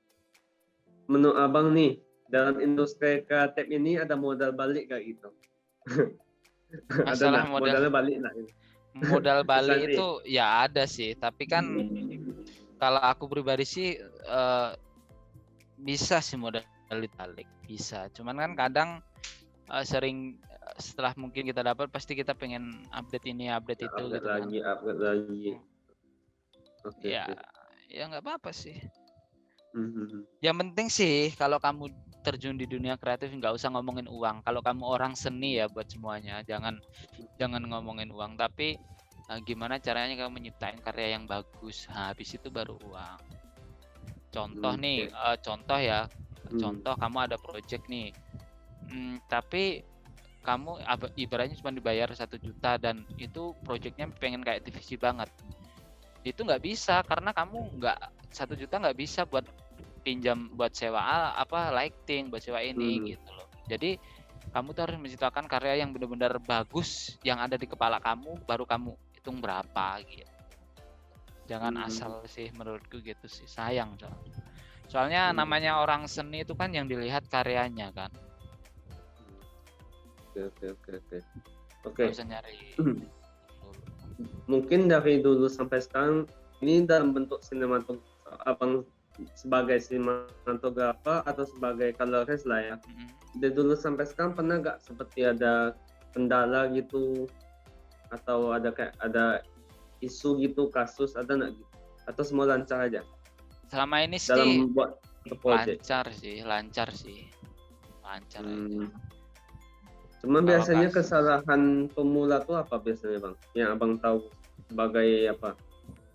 [SPEAKER 2] Menurut abang nih, dalam industri kreatif ini ada modal balik gak gitu?
[SPEAKER 1] Masalah
[SPEAKER 2] ada modalnya balik lah.
[SPEAKER 1] Modal balik
[SPEAKER 2] Misalnya,
[SPEAKER 1] itu ya ada sih, tapi kan kalau aku pribadi sih bisa sih modal balik, bisa. Cuman kan kadang sering setelah mungkin kita dapat pasti kita pengen update ini, update itu
[SPEAKER 2] upgrade
[SPEAKER 1] gitu
[SPEAKER 2] lagi,
[SPEAKER 1] kan.
[SPEAKER 2] upgrade lagi. Oke.
[SPEAKER 1] Ya, ya nggak apa-apa sih.
[SPEAKER 2] Mhm.
[SPEAKER 1] Yang penting sih kalau kamu terjun di dunia kreatif nggak usah ngomongin uang. Kalau kamu orang seni ya buat semuanya, jangan ngomongin uang. Tapi gimana caranya kamu menyiptain karya yang bagus? Nah, habis itu baru uang. Contoh nih, contoh ya, contoh kamu ada project nih, tapi kamu ibaratnya cuma dibayar 1 juta dan itu projectnya pengen kayak divisi banget. Itu nggak bisa karena kamu nggak 1 juta nggak bisa buat pinjam buat sewa lighting, buat sewa ini gitu loh. Jadi kamu tuh harus menciptakan karya yang benar-benar bagus yang ada di kepala kamu, baru kamu hitung berapa gitu. Jangan asal sih, menurutku gitu sih, sayang soalnya namanya orang seni itu kan yang dilihat karyanya kan.
[SPEAKER 2] Oke.
[SPEAKER 1] Gak usah nyari.
[SPEAKER 2] Mungkin dari dulu sampai sekarang ini dalam bentuk sinematografer, abang sebagai sinematografer atau sebagai colorist lah ya. Dari dulu sampai sekarang pernah gak seperti ada kendala gitu atau ada isu gitu, kasus, ada nggak gitu? Atau semua lancar aja?
[SPEAKER 1] Selama ini sih
[SPEAKER 2] dalam buat project
[SPEAKER 1] lancar sih aja.
[SPEAKER 2] Cuma biasanya kesalahan pemula tuh apa biasanya bang? Yang abang tahu sebagai apa?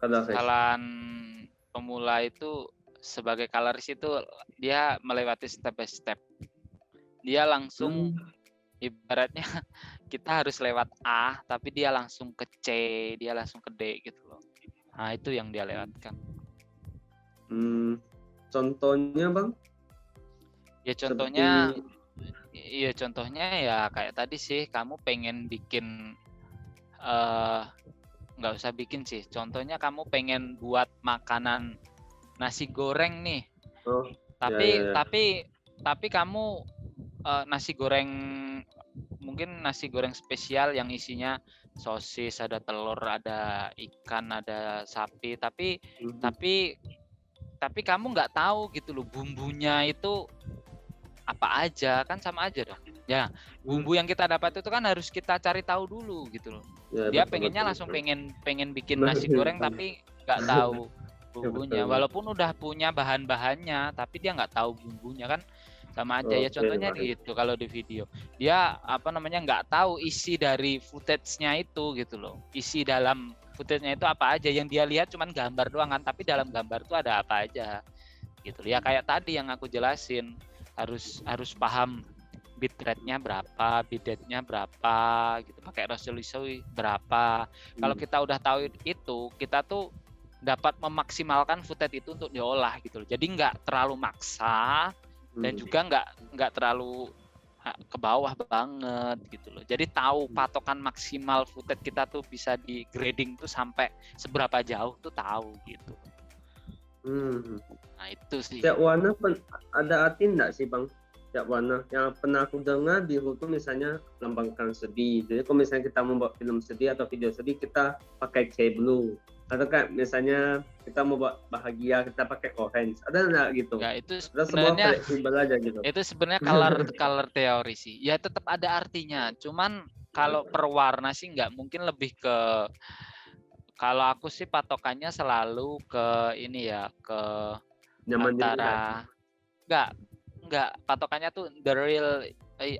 [SPEAKER 1] Kesalahan pemula itu sebagai coloris itu dia melewati step by step. Dia langsung ibaratnya kita harus lewat A tapi dia langsung ke C, dia langsung ke D gitu loh. Nah itu yang dia lewatkan.
[SPEAKER 2] Contohnya bang?
[SPEAKER 1] Ya contohnya contohnya ya kayak tadi sih, kamu pengen bikin nggak usah bikin sih. Contohnya kamu pengen buat makanan nasi goreng nih. Tapi kamu nasi goreng mungkin nasi goreng spesial yang isinya sosis, ada telur, ada ikan, ada sapi, tapi kamu nggak tahu gitu loh bumbunya itu apa aja, kan sama aja dong. Ya, bumbu yang kita dapat itu kan harus kita cari tahu dulu gitu loh. Ya, dia pengennya langsung pengen bikin nasi goreng tapi nggak tahu bumbunya. Walaupun udah punya bahan-bahannya, tapi dia nggak tahu bumbunya kan sama aja. Ya contohnya gitu kalau di video. Dia nggak tahu isi dari footage-nya itu gitu loh. Isi dalam footage-nya itu apa aja, yang dia lihat cuman gambar doang kan, tapi dalam gambar itu ada apa aja gitu. Ya kayak tadi yang aku jelasin, harus paham bitrate-nya berapa, bitrate-nya berapa gitu, pakai resolusi berapa. Kalau kita udah tahu itu, kita tuh dapat memaksimalkan footage itu untuk diolah gitu loh. Jadi nggak terlalu maksa dan juga nggak terlalu ke bawah banget gitu loh. Jadi tahu patokan maksimal footage kita tuh bisa di grading tuh sampai seberapa jauh tuh tahu gitu. Nah itu sih.
[SPEAKER 2] Tiap warna ada arti enggak sih bang? Tiap warna yang pernah aku dengar di hukum misalnya lambangkan sedih. Jadi kalau misalnya kita membuat film sedih atau video sedih, kita pakai C blue. Atau kayak misalnya kita mau buat bahagia, kita pakai orange. Ada nggak gitu?
[SPEAKER 1] Ya itu
[SPEAKER 2] sebenarnya fleksibel aja gitu.
[SPEAKER 1] Itu sebenarnya color teori sih. Ya tetap ada artinya. Cuman kalau per warna sih nggak, mungkin lebih ke Kalau aku sih patokannya selalu ke ini ya, ke
[SPEAKER 2] Nyaman dilihat.
[SPEAKER 1] antara enggak patokannya tuh the real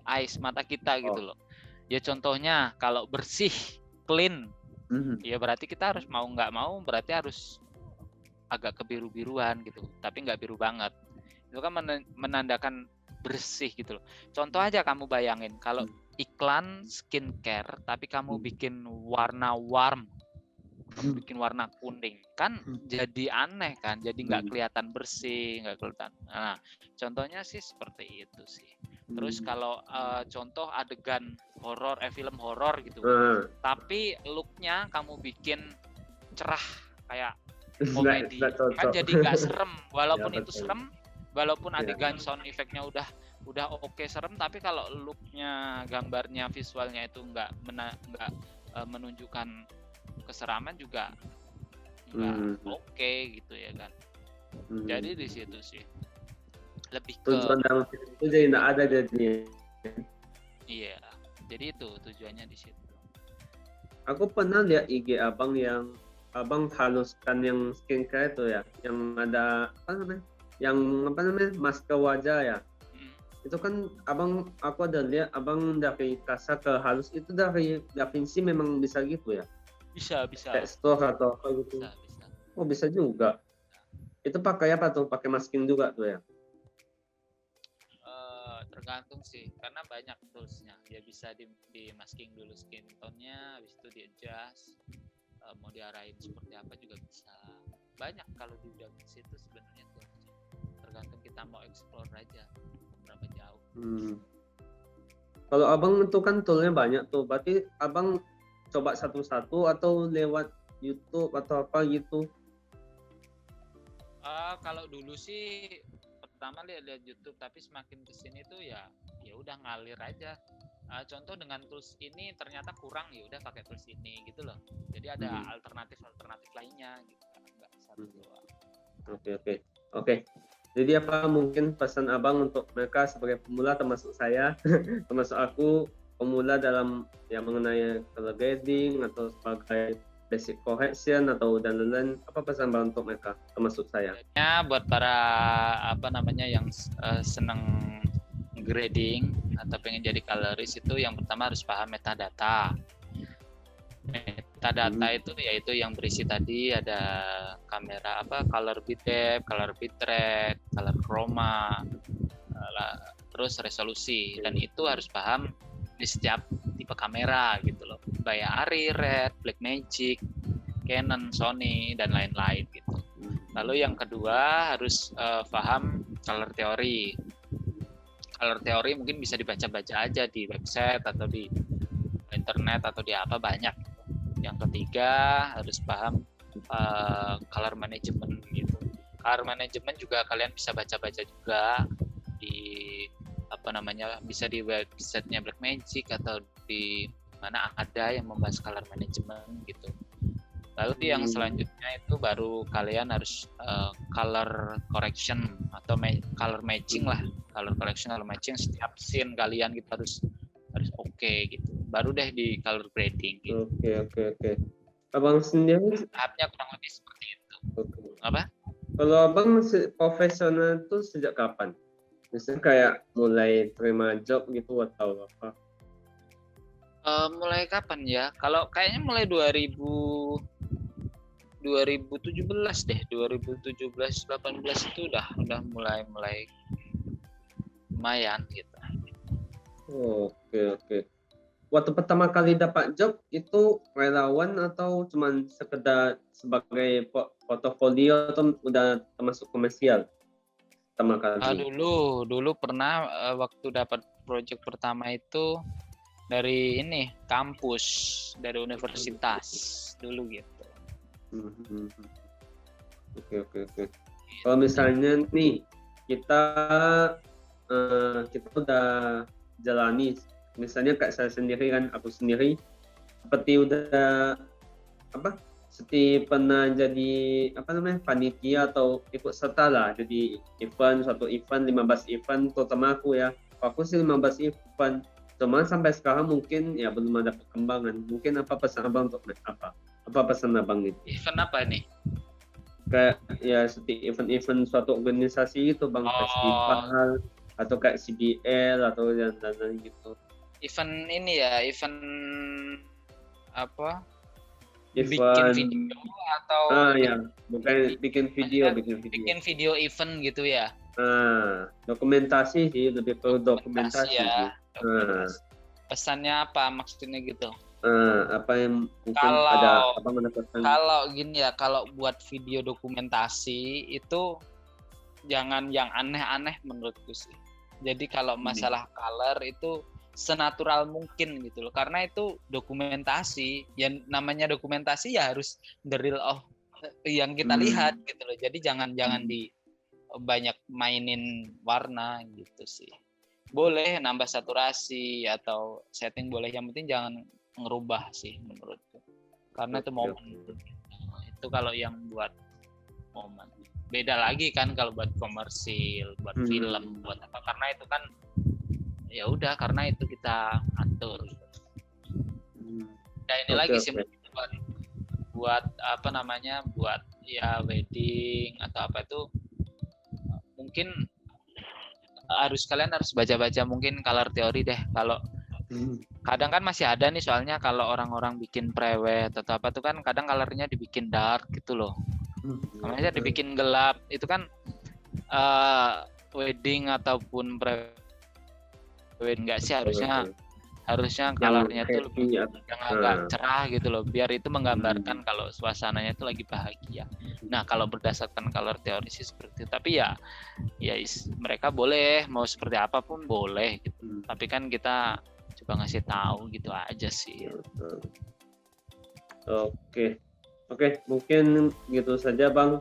[SPEAKER 1] eyes mata kita gitu loh. Ya contohnya kalau bersih, clean, ya berarti kita harus mau nggak mau berarti harus agak kebiru-biruan gitu, tapi nggak biru banget. Itu kan menandakan bersih gitu loh. Contoh aja kamu bayangin kalau iklan skincare tapi kamu bikin warna warm, kamu bikin warna kuning, kan jadi aneh kan, jadi nggak kelihatan bersih, nggak kelihatan. Nah, contohnya sih seperti itu sih. Terus kalau contoh adegan horor, film horor gitu, tapi looknya kamu bikin cerah kayak komedi, kan jadi nggak serem, walaupun
[SPEAKER 2] Ya,
[SPEAKER 1] itu
[SPEAKER 2] betul.
[SPEAKER 1] serem, walaupun adegan sound effect-nya udah oke serem, tapi kalau looknya, gambarnya, visualnya itu nggak menunjukkan keseraman juga nggak oke gitu ya kan. Jadi di situ sih lebih ke
[SPEAKER 2] tujuan dalam film itu jadi nggak ada jadinya.
[SPEAKER 1] iya, jadi itu tujuannya di situ.
[SPEAKER 2] Aku pernah lihat IG abang yang abang haluskan yang skincare itu ya, yang ada apa namanya masker wajah ya. Itu kan aku ada lihat abang dari kasar ke halus itu dari Da Vinci memang bisa gitu ya?
[SPEAKER 1] Bisa.
[SPEAKER 2] Tekstur atau apa gitu?
[SPEAKER 1] Bisa.
[SPEAKER 2] Oh bisa juga. Itu pakai apa tuh? Pakai masking juga tuh ya?
[SPEAKER 1] Tergantung sih, karena banyak toolsnya. Ya bisa di masking dulu skin tone-nya, habis itu di adjust, mau diarahin seperti apa juga bisa. Banyak kalau di Da Vinci itu sebenarnya tuh. Tergantung kita mau explore aja berapa jauh.
[SPEAKER 2] Kalau abang itu kan toolnya banyak tuh, berarti abang coba satu-satu atau lewat YouTube atau apa gitu?
[SPEAKER 1] Kalau dulu sih pertama lihat YouTube, tapi semakin kesini tuh ya udah ngalir aja. Contoh dengan tools ini ternyata kurang, ya udah pakai tools ini gitu loh. Jadi ada alternatif lainnya gitu, nggak satu doang.
[SPEAKER 2] Oke. Jadi apa mungkin pesan abang untuk mereka sebagai pemula termasuk saya, termasuk aku pemula dalam yang mengenai color grading atau sebagai basic correction atau dan lain-lain, apa pesan abang untuk mereka termasuk saya?
[SPEAKER 1] Ya buat para yang seneng grading atau pengen jadi colorist itu yang pertama harus paham metadata. Metadata itu yaitu yang berisi tadi ada kamera color bit depth, color bitrate, color chroma, terus resolusi, dan itu harus paham di setiap tipe kamera gitu loh. Kayak ARRI, Red, Blackmagic, Canon, Sony dan lain-lain gitu. Lalu yang kedua harus paham color theory. Color theory mungkin bisa dibaca-baca aja di website atau di internet atau di apa banyak. Yang ketiga harus paham color management gitu. Color management juga kalian bisa baca-baca juga di bisa di websitenya Blackmagic atau di mana ada yang membahas color management gitu. Lalu yang selanjutnya itu baru kalian harus color correction atau color matching lah. Color correction, color matching setiap scene kalian gitu harus oke gitu. Baru deh di color grading gitu.
[SPEAKER 2] Oke. Abang sendiri
[SPEAKER 1] tahapnya kurang lebih seperti itu. Apa?
[SPEAKER 2] Kalau abang profesional itu sejak kapan? Misalnya kayak mulai terima job gitu atau apa?
[SPEAKER 1] Mulai kapan ya? Kalau kayaknya mulai 2017 deh, 2017-18 itu udah mulai lumayan gitu.
[SPEAKER 2] Oke. Waktu pertama kali dapat job itu relawan atau cuman sekedar sebagai portofolio atau udah termasuk komersial? Pertama kali.
[SPEAKER 1] Dulu pernah waktu dapat project pertama itu dari kampus, dari universitas dulu gitu.
[SPEAKER 2] Oke. Kalau misalnya nih kita udah jalani, misalnya kayak saya sendiri kan, aku sendiri seperti udah seperti pernah jadi panitia atau ikut serta lah jadi suatu event 15 event terutama aku sih 15 event, cuman sampai sekarang mungkin ya belum ada perkembangan. Mungkin apa pesan abang untuk apa? Apa pesan abang itu?
[SPEAKER 1] Event apa nih?
[SPEAKER 2] Kayak ya setiap event-event suatu organisasi itu bang,
[SPEAKER 1] Oh,
[SPEAKER 2] festival atau kayak CBL atau dan gitu.
[SPEAKER 1] event ini ya, event apa? Bikin
[SPEAKER 2] Event
[SPEAKER 1] video atau
[SPEAKER 2] ya, bukan bikin video,
[SPEAKER 1] maksudnya bikin video event gitu ya?
[SPEAKER 2] Dokumentasi sih, lebih ke dokumentasi
[SPEAKER 1] ya.
[SPEAKER 2] sih.
[SPEAKER 1] Dokumentasi. Pesannya apa maksudnya gitu?
[SPEAKER 2] Apa yang mungkin ada apa mendapatkan?
[SPEAKER 1] Kalau gini ya, kalau buat video dokumentasi itu jangan yang aneh-aneh menurutku sih. Jadi kalau masalah color itu senatural mungkin gitu loh, karena itu dokumentasi. Yang namanya dokumentasi ya harus the real of yang kita lihat gitu loh. Jadi jangan di banyak mainin warna gitu sih. Boleh nambah saturasi atau setting boleh, yang penting jangan ngerubah sih menurutku. Karena itu momen. Itu kalau yang buat momen. Beda lagi kan kalau buat komersil, buat film, buat apa, karena itu kan ya udah, karena itu kita atur. Nah ini lagi sih buat apa namanya, buat ya wedding atau apa itu mungkin kalian harus baca-baca mungkin color theory deh. Kalau kadang kan masih ada nih, soalnya kalau orang-orang bikin prewed atau apa tuh kan kadang colornya dibikin dark gitu loh. Makanya dibikin gelap itu kan wedding ataupun prewed enggak sih, harusnya colornya tuh lebih yang agak cerah gitu loh, biar itu menggambarkan kalau suasananya itu lagi bahagia. Nah kalau berdasarkan color teori sih seperti itu, tapi ya mereka boleh mau seperti apapun boleh gitu. Tapi kan kita coba ngasih tahu gitu aja sih.
[SPEAKER 2] Oke, mungkin gitu saja bang.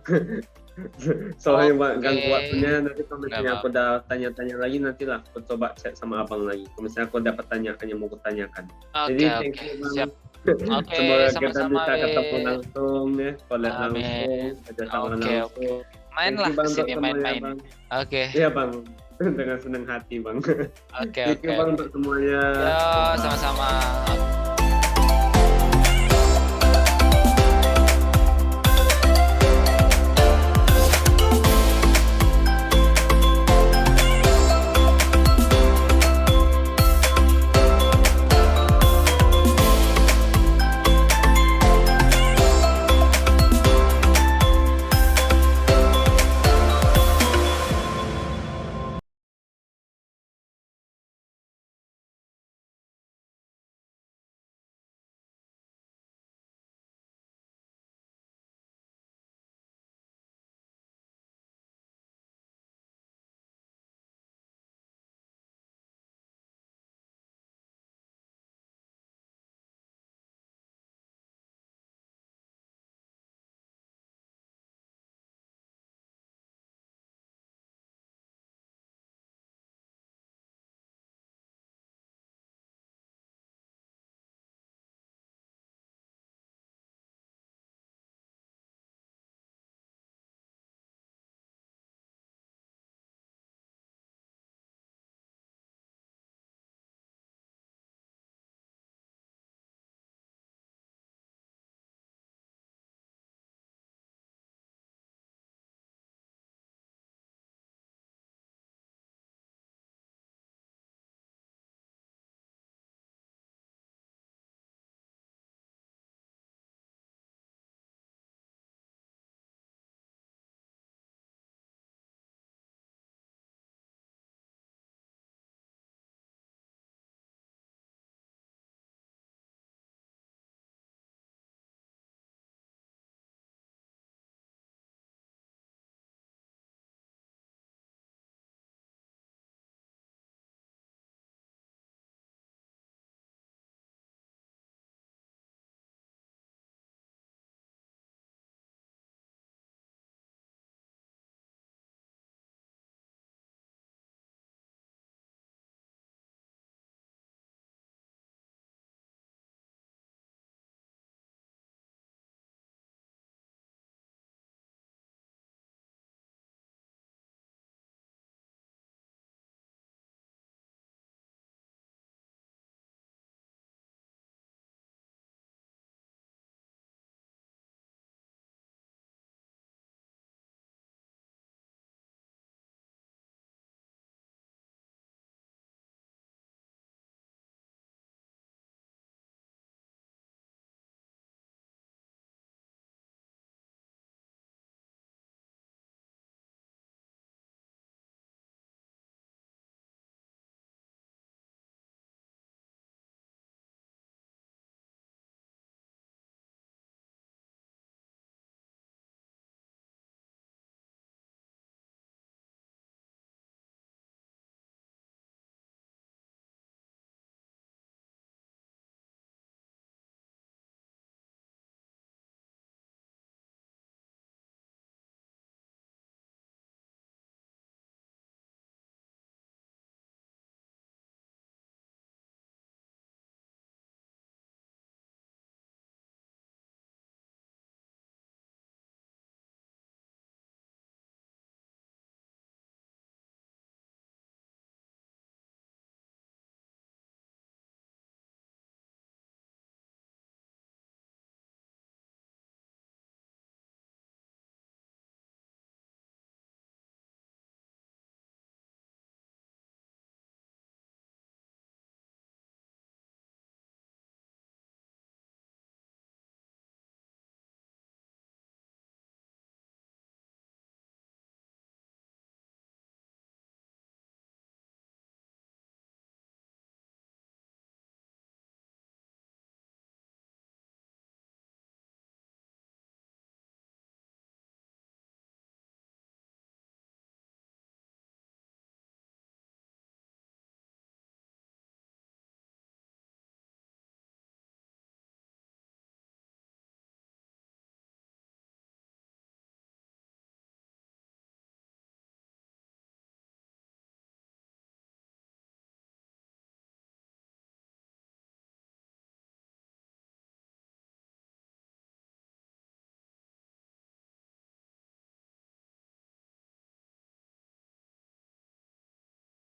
[SPEAKER 2] Soalnya ganggu waktunya, nanti kalau misalnya aku udah tanya-tanya lagi nanti lah aku coba chat sama abang lagi. Kalau misalnya aku dapat tanyakan yang mau aku tanyakan. Jadi thank you bang.
[SPEAKER 1] Siap.
[SPEAKER 2] Semoga kita bisa ketemu langsung ya, collab langsung, kerjasama langsung.
[SPEAKER 1] Main lah kesini main-main.
[SPEAKER 2] Iya bang, dengan senang hati bang.
[SPEAKER 1] Oke.
[SPEAKER 2] Thank you bang untuk semuanya.
[SPEAKER 1] Yo, sama-sama.